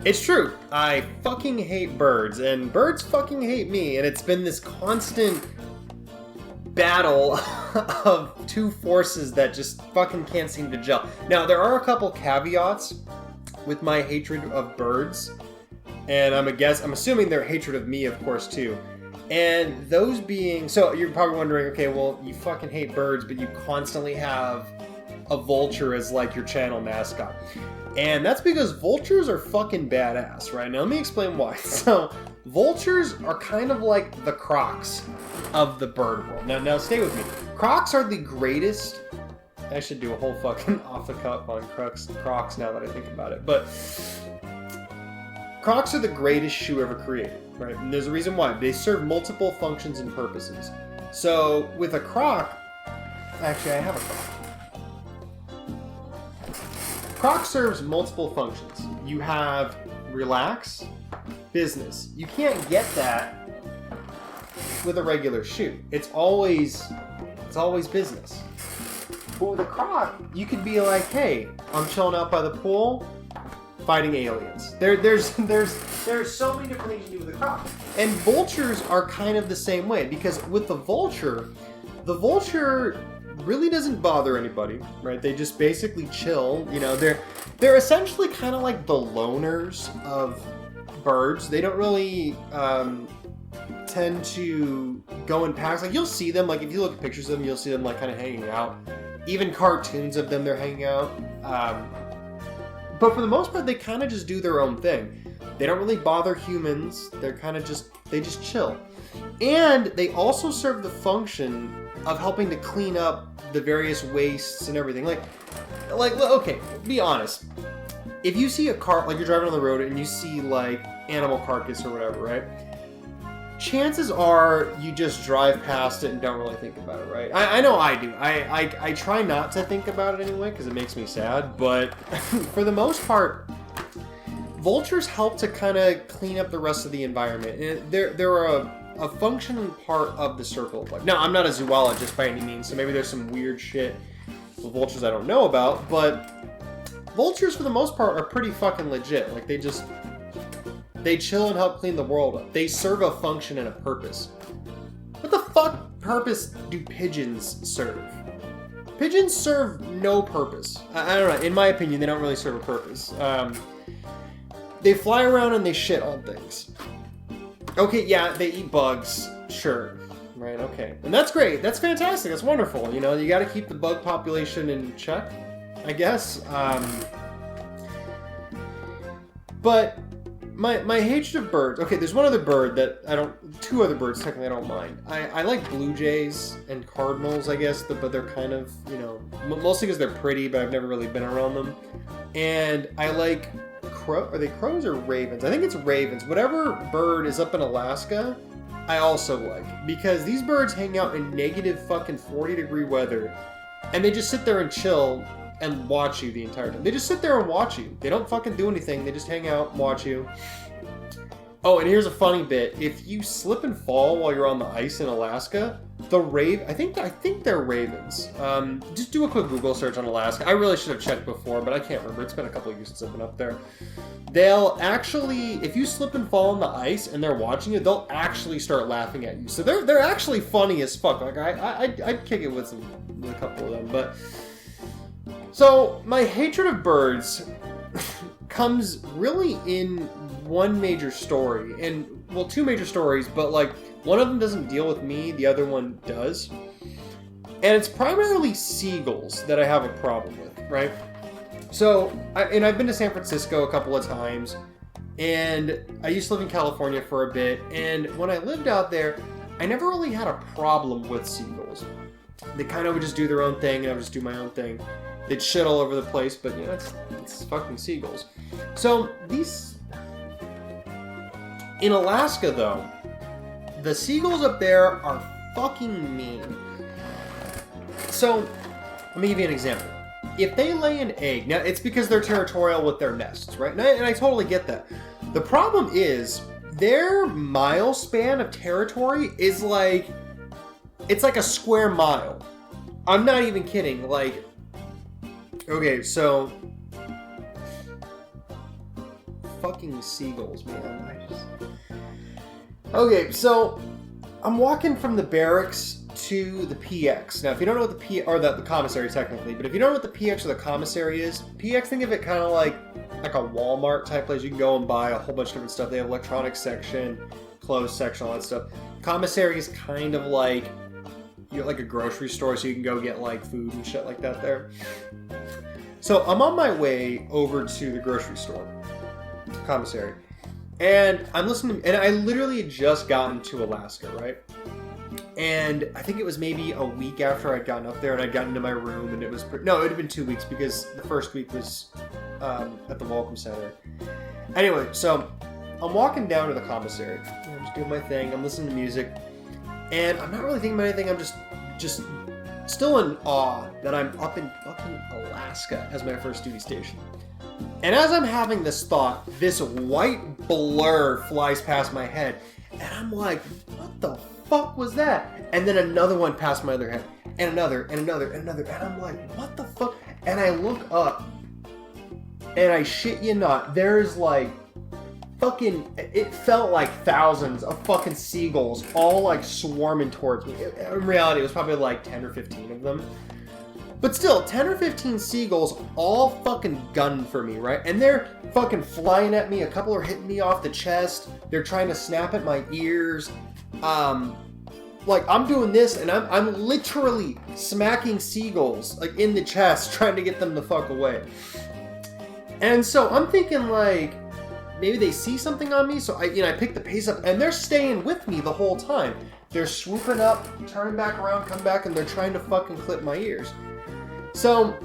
It's true. I fucking hate birds, and birds fucking hate me, and it's been this constant battle of two forces that just fucking can't seem to gel. Now, there are a couple caveats with my hatred of birds, and I'm assuming their hatred of me, of course, too. And those being, so you're probably wondering, okay, well, you fucking hate birds, but you constantly have a vulture as like your channel mascot. And that's because vultures are fucking badass, right? Now let me explain why. So, vultures are kind of like the crocs of the bird world. Now stay with me. Crocs are the greatest. I should do a whole fucking off the cuff on Crocs now that I think about it. But Crocs are the greatest shoe ever created, right? And there's a reason why. They serve multiple functions and purposes. So with a Croc, actually I have a Croc. Croc serves multiple functions. You have relax, business. You can't get that with a regular shoe. It's always business. But with a Croc, you could be like, hey, I'm chilling out by the pool, fighting aliens. There's so many different things you do with a Croc. And vultures are kind of the same way, because with the vulture really doesn't bother anybody, right? They just basically chill. You know, they're essentially kind of like the loners of birds. They don't really tend to go in packs. Like, you'll see them, like if you look at pictures of them, you'll see them like kind of hanging out. Even cartoons of them, they're hanging out. But for the most part, they kind of just do their own thing. They don't really bother humans. They're kind of they just chill. And they also serve the function of helping to clean up the various wastes and everything. Like, okay, be honest. If you see a car, like you're driving on the road and you see like animal carcass or whatever, right? Chances are you just drive past it and don't really think about it, right? I know I do. I try not to think about it anyway because it makes me sad, but for the most part, vultures help to kind of clean up the rest of the environment. And they're a functioning part of the circle of life. Now, I'm not a zoologist by any means, so maybe there's some weird shit with vultures I don't know about, but vultures, for the most part, are pretty fucking legit. Like, they chill and help clean the world up. They serve a function and a purpose. What the fuck purpose do pigeons serve? Pigeons serve no purpose. I don't know. In my opinion, they don't really serve a purpose. They fly around and they shit on things. Okay, yeah, they eat bugs. Sure. Right, okay. And that's great. That's fantastic. That's wonderful. You know, you gotta keep the bug population in check, I guess. But my hatred of birds... Okay, there's one other bird that two other birds, technically, I don't mind. I like blue jays and cardinals, I guess, but they're kind of, you know... Mostly because they're pretty, but I've never really been around them. And I like... Are they crows or ravens? I think it's ravens. Whatever bird is up in Alaska, I also like. Because these birds hang out in negative fucking 40-degree weather, and they just sit there and chill and watch you the entire time. They just sit there and watch you. They don't fucking do anything. They just hang out and watch you. Oh, and here's a funny bit. If you slip and fall while you're on the ice in Alaska, I think they're ravens. Just do a quick Google search on Alaska. I really should have checked before, but I can't remember. It's been a couple of years since I've been up there. They'll actually, if you slip and fall on the ice and they're watching you, they'll actually start laughing at you. So they're actually funny as fuck. Like I'd kick it with a couple of them. But so my hatred of birds comes really in one major story, and well, two major stories, but like one of them doesn't deal with me, the other one does. And it's primarily seagulls that I have a problem with, right? So, I've been to San Francisco a couple of times, and I used to live in California for a bit, and when I lived out there, I never really had a problem with seagulls. They kind of would just do their own thing, and I would just do my own thing. They'd shit all over the place, but you know, it's fucking seagulls. So, in Alaska, though, the seagulls up there are fucking mean. So, let me give you an example. If they lay an egg, now it's because they're territorial with their nests, right? And I totally get that. The problem is, their mile span of territory is like, it's like a square mile. I'm not even kidding. Like, okay, so... fucking seagulls, man. Okay, so I'm walking from the barracks to the PX. Now, if you don't know what the commissary technically, but if you don't know what the PX or the commissary is, PX, think of it kind of like a Walmart type place. You can go and buy a whole bunch of different stuff. They have electronics section, clothes section, all that stuff. Commissary is kind of like a grocery store, so you can go get like food and shit like that there. So I'm on my way over to the grocery store, commissary, and I'm listening, and I literally had just gotten to Alaska, right? And I think it was maybe a week after I'd gotten up there, and I'd gotten into my room, and it was no, it would have been 2 weeks because the first week was at the Welcome Center. Anyway, so I'm walking down to the commissary. I'm just doing my thing. I'm listening to music, and I'm not really thinking about anything. I'm just still in awe that I'm up in fucking Alaska as my first duty station. And as I'm having this thought, this white blur flies past my head, and I'm like, what the fuck was that? And then another one passed my other head, and another, and another, and another, and I'm like, what the fuck? And I look up, and I shit you not, there's like fucking, it felt like thousands of fucking seagulls all like swarming towards me. In reality, it was probably like 10 or 15 of them. But still, 10 or 15 seagulls all fucking gunning for me, right? And they're fucking flying at me. A couple are hitting me off the chest. They're trying to snap at my ears. Like I'm doing this, and I'm literally smacking seagulls like in the chest, trying to get them the fuck away. And so I'm thinking like, maybe they see something on me, so I pick the pace up, and they're staying with me the whole time. They're swooping up, turning back around, come back, and they're trying to fucking clip my ears. So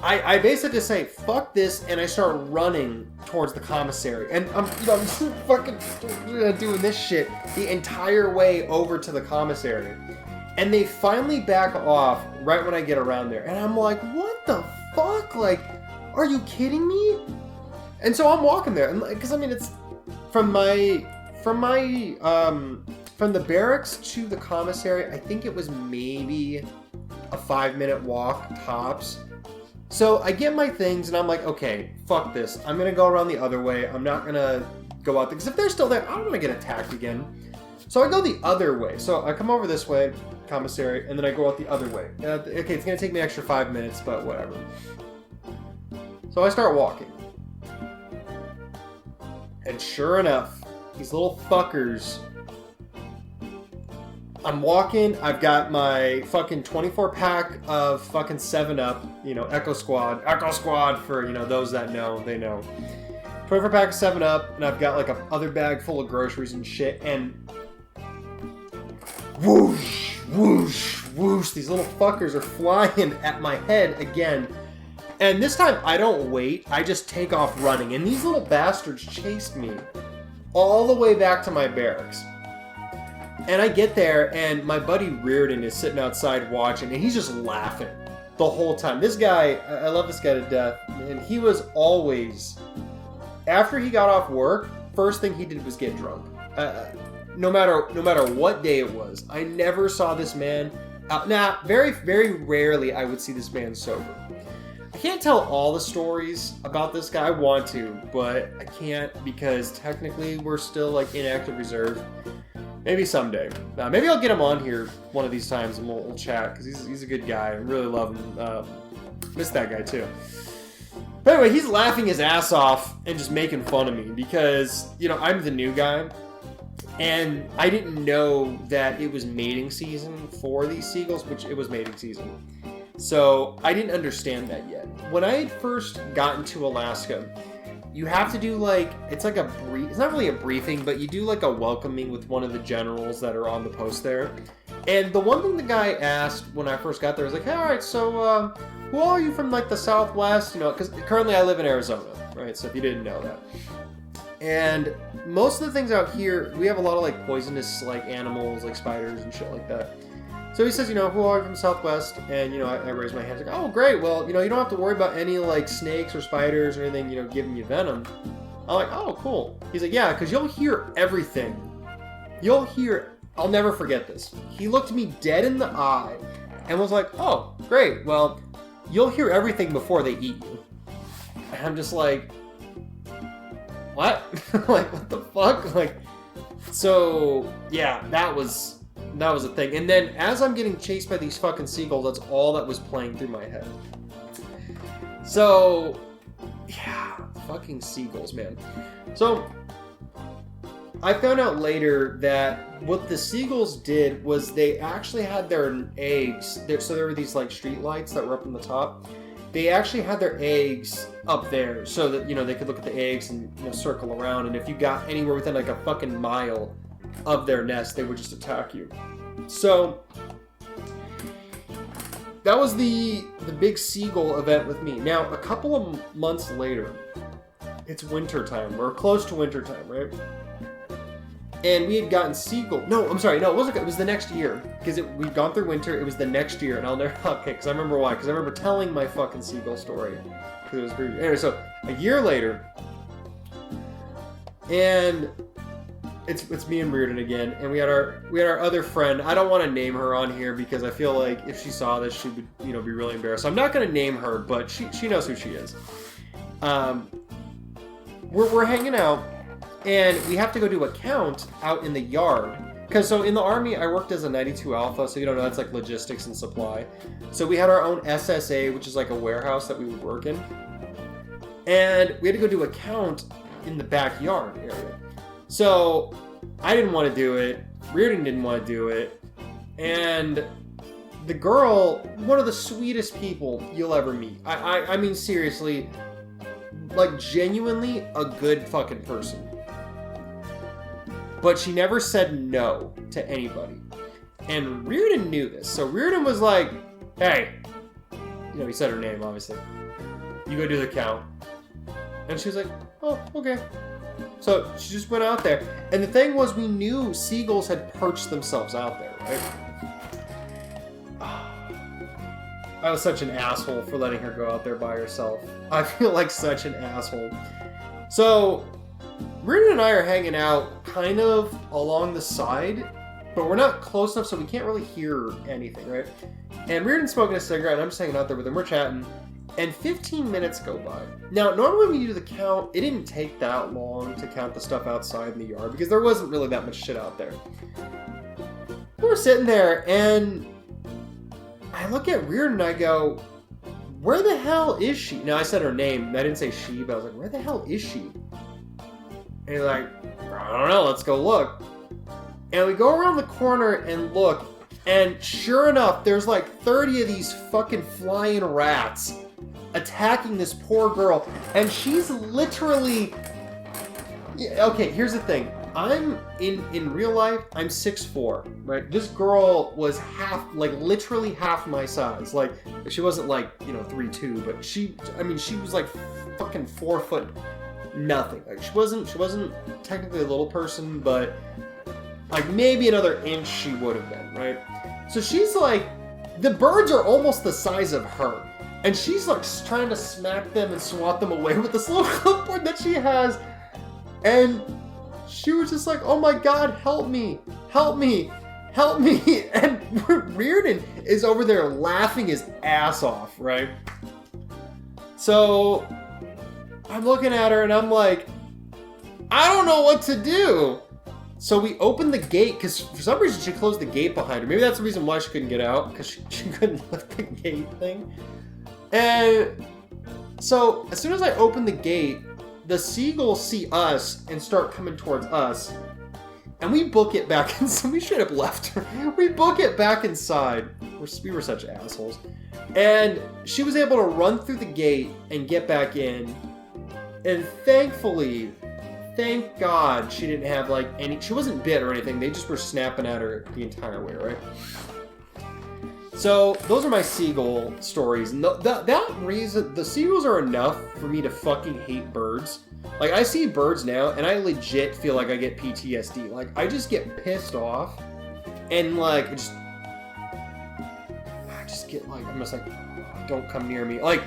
I basically say, fuck this, and I start running towards the commissary. And I'm fucking doing this shit the entire way over to the commissary. And they finally back off right when I get around there. And I'm like, what the fuck? Like, are you kidding me? And so I'm walking there, and because I mean, it's from the barracks to the commissary. I think it was maybe a 5-minute walk tops. So I get my things, and I'm like, okay, fuck this. I'm gonna go around the other way. I'm not gonna go out there, because if they're still there, I don't want to get attacked again. So I go the other way. So I come over this way, commissary, and then I go out the other way. Okay, it's gonna take me an extra 5 minutes, but whatever. So I start walking. And sure enough, these little fuckers, I'm walking, I've got my fucking 24-pack of fucking 7-Up, Echo Squad for, those that know, they know. 24-pack of 7-Up, and I've got like a other bag full of groceries and shit, and whoosh, whoosh, whoosh, these little fuckers are flying at my head again. And this time, I don't wait, I just take off running. And these little bastards chased me all the way back to my barracks. And I get there, and my buddy Reardon is sitting outside watching, and he's just laughing the whole time. This guy, I love this guy to death, and he was always, after he got off work, first thing he did was get drunk. No matter what day it was, I never saw this man out. Nah, very, very rarely I would see this man sober. I can't tell all the stories about this guy. I want to, but I can't because technically we're still like in active reserve. Maybe someday. Maybe I'll get him on here one of these times and we'll chat because he's a good guy. I really love him. Miss that guy too. But anyway, he's laughing his ass off and just making fun of me because, I'm the new guy. And I didn't know that it was mating season for these seagulls, which it was mating season. So I didn't understand that yet. When I had first gotten to Alaska, you have to do it's like it's not really a briefing, but you do like a welcoming with one of the generals that are on the post there. And the one thing the guy asked when I first got there was like, hey, all right, so who are you from like the Southwest? Because currently I live in Arizona, right? So if you didn't know that. And most of the things out here, we have a lot of like poisonous like animals, like spiders and shit like that. So he says, who are you from Southwest? And, I raise my hand, like, oh, great. Well, you don't have to worry about any, like, snakes or spiders or anything, giving you venom. I'm like, oh, cool. He's like, yeah, because you'll hear everything. I'll never forget this. He looked me dead in the eye and was like, oh, great. Well, you'll hear everything before they eat you. And I'm just like, what? Like, what the fuck? Like, so yeah, that was a thing. And then as I'm getting chased by these fucking seagulls, that's all that was playing through my head. So yeah, fucking seagulls, man. So I found out later that what the seagulls did was they actually had their eggs. So there were these like street lights that were up on the top. They actually had their eggs up there so that, you know, they could look at the eggs and, you know, circle around. And if you got anywhere within like a fucking mile of their nest, they would just attack you. So that was the big seagull event with me. Now, a couple of months later, it's winter time. We're close to winter time, right? And we had gotten seagull. No, I'm sorry. No, it wasn't. It was the next year because we'd gone through winter. It was the next year, and I'll never. Okay, because I remember why. Because I remember telling my fucking seagull story. Because it was very. Anyway, so a year later, and it's me and Reardon again, and we had our other friend. I don't want to name her on here because I feel like if she saw this, she would, you know, be really embarrassed. So I'm not going to name her, but she knows who she is. We're hanging out. And we have to go do a count out in the yard. Because so in the Army, I worked as a 92 Alpha, so you don't know, that's like logistics and supply. So we had our own SSA, which is like a warehouse that we would work in. And we had to go do a count in the backyard area. So I didn't want to do it. Reardon didn't want to do it. And the girl, one of the sweetest people you'll ever meet. I mean, seriously, like genuinely a good fucking person. But she never said no to anybody. And Reardon knew this. So Reardon was like, hey, you know, he said her name, obviously. You go do the count. And she was like, oh, okay. So she just went out there. And the thing was, we knew seagulls had perched themselves out there, right? I was such an asshole for letting her go out there by herself. I feel like such an asshole. So Reardon and I are hanging out kind of along the side, but we're not close enough so we can't really hear anything, right? And Reardon's smoking a cigarette, and I'm just hanging out there with him. We're chatting, and 15 minutes go by. Now, normally when you do the count, it didn't take that long to count the stuff outside in the yard because there wasn't really that much shit out there. We're sitting there, and I look at Reardon and I go, where the hell is she? Now, I said her name. I didn't say she, but I was like, where the hell is she? And he's like, I don't know, let's go look. And we go around the corner and look, and sure enough, there's like 30 of these fucking flying rats attacking this poor girl. And she's literally... Okay, here's the thing. I'm, in real life, I'm 6'4", right? This girl was literally half my size. Like, she wasn't like, you know, 3'2", but she was like fucking 4 foot... nothing. Like she wasn't technically a little person, but like maybe another inch she would have been, right? So she's like, the birds are almost the size of her, and she's like trying to smack them and swat them away with this little clipboard that she has, and she was just like, oh my god, help me, help me, help me. And Reardon is over there laughing his ass off, right? So I'm looking at her and I'm like, I don't know what to do. So we opened the gate because for some reason she closed the gate behind her. Maybe that's the reason why she couldn't get out, because she couldn't lift the gate thing. And so as soon as I open the gate, the seagulls see us and start coming towards us. And we book it back inside. We should have left her. We book it back inside. We were such assholes. And she was able to run through the gate and get back in. And thankfully, thank God, she didn't have like she wasn't bit or anything. They just were snapping at her the entire way, right? So those are my seagull stories. And that reason, the seagulls are enough for me to fucking hate birds. Like, I see birds now, and I legit feel like I get PTSD. Like, I just get pissed off, and like, I just get like, I'm just like, don't come near me. Like,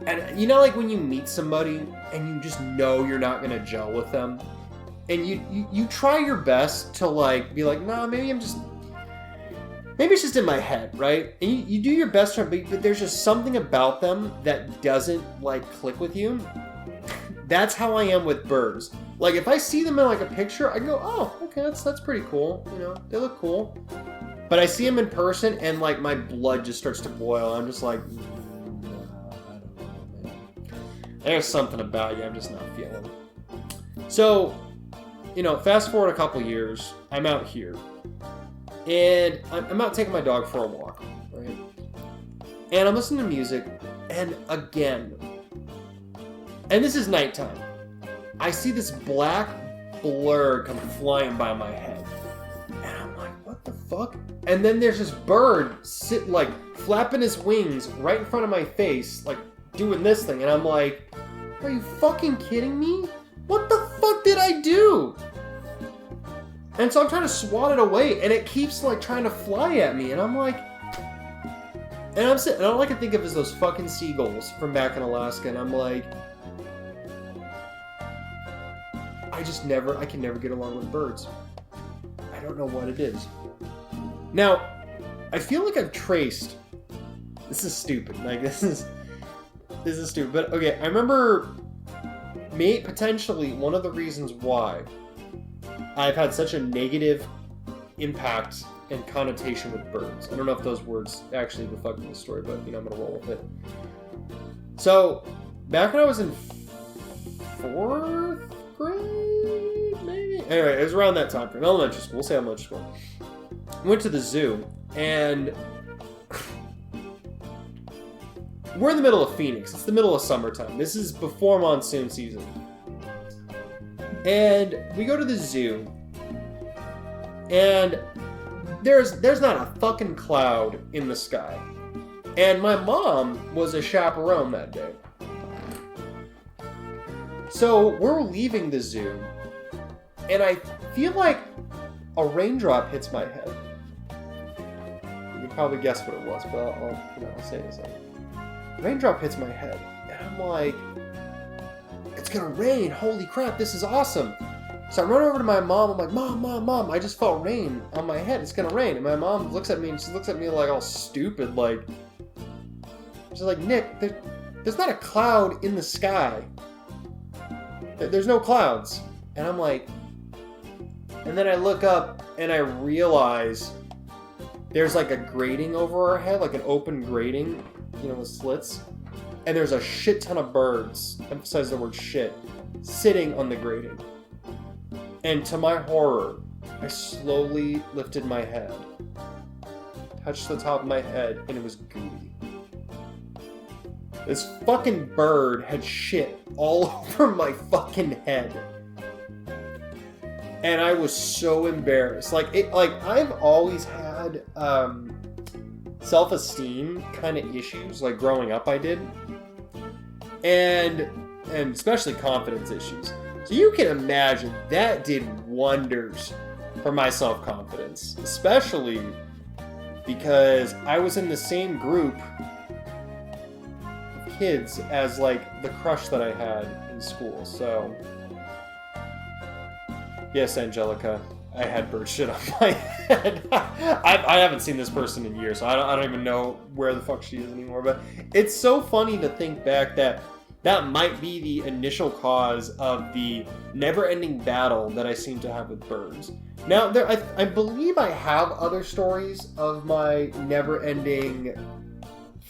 and you know, like when you meet somebody and you just know you're not gonna gel with them, and you try your best to like be like, nah, maybe it's just in my head, right? And you do your best to, but there's just something about them that doesn't like click with you. That's how I am with birds. Like, if I see them in like a picture, I go, oh, okay, that's pretty cool. You know, they look cool. But I see them in person, and like my blood just starts to boil. I'm just like, I don't know, man. There's something about you I'm just not feeling. So, you know, fast forward a couple years, I'm out here, and I'm out taking my dog for a walk, right? And I'm listening to music, and again, and this is nighttime, I see this black blur come flying by my head. And I'm like, what the fuck? And then there's this bird like flapping his wings right in front of my face, like doing this thing. And I'm like, are you fucking kidding me? What the fuck did I do? And so I'm trying to swat it away, and it keeps like trying to fly at me. And I'm like, and I'm sitting, and all I can think of is those fucking seagulls from back in Alaska. And I'm like, I can never get along with birds. I don't know what it is. Now, I feel like I've traced, this is stupid, like this is stupid, but okay, I remember potentially one of the reasons why I've had such a negative impact and connotation with birds. I don't know if those words actually reflect the story, but you know, I'm gonna roll with it. So, back when I was in 4th grade, maybe? Anyway, it was around that time frame. Elementary school. We'll say elementary school. Went to the zoo, and we're in the middle of Phoenix. It's the middle of summertime. This is before monsoon season. And we go to the zoo, and there's not a fucking cloud in the sky. And my mom was a chaperone that day. So we're leaving the zoo, and I feel like a raindrop hits my head. You can probably guess what it was, but I'll say this. Raindrop hits my head, and I'm like, it's gonna rain! Holy crap, this is awesome! So I run over to my mom. I'm like, Mom, I just felt rain on my head. It's gonna rain. And my mom looks at me, and she looks at me like all stupid, like, she's like, Nick, there's not a cloud in the sky. There's no clouds. And I'm like, and then I look up and I realize there's like a grating over our head, like an open grating, you know, with slits. And there's a shit ton of birds, emphasize the word shit, sitting on the grating. And to my horror, I slowly lifted my head, touched the top of my head, and it was gooey. This fucking bird had shit all over my fucking head. And I was so embarrassed. Like I've always had self-esteem kind of issues, like growing up I did. And especially confidence issues. So you can imagine that did wonders for my self-confidence, especially because I was in the same group kids as like the crush that I had in school. So yes, Angelica, I had bird shit on my head. I haven't seen this person in years, so I don't even know where the fuck she is anymore. But it's so funny to think back that might be the initial cause of the never-ending battle that I seem to have with birds. Now, I believe I have other stories of my never-ending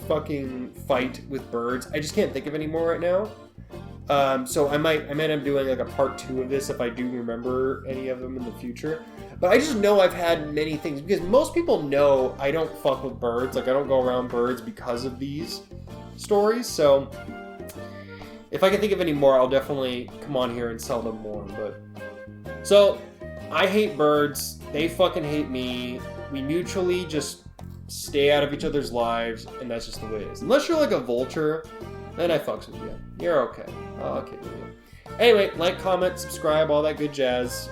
fucking fight with birds. I just can't think of any more right now. So I might end up doing like a part 2 of this if I do remember any of them in the future. But I just know I've had many things, because most people know I don't fuck with birds. Like, I don't go around birds because of these stories. So if I can think of any more, I'll definitely come on here and sell them more. But so I hate birds. They fucking hate me. We mutually just stay out of each other's lives, and that's just the way it is. Unless you're like a vulture, then I fucks with you. You're okay. I'll kid with you. Anyway, like, comment, subscribe, all that good jazz.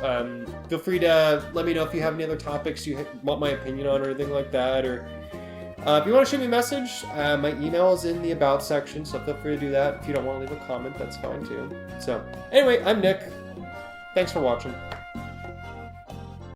Feel free to let me know if you have any other topics you want my opinion on or anything like that. Or if you want to shoot me a message, my email is in the About section, so feel free to do that. If you don't want to leave a comment, that's fine too. So, anyway, I'm Nick. Thanks for watching.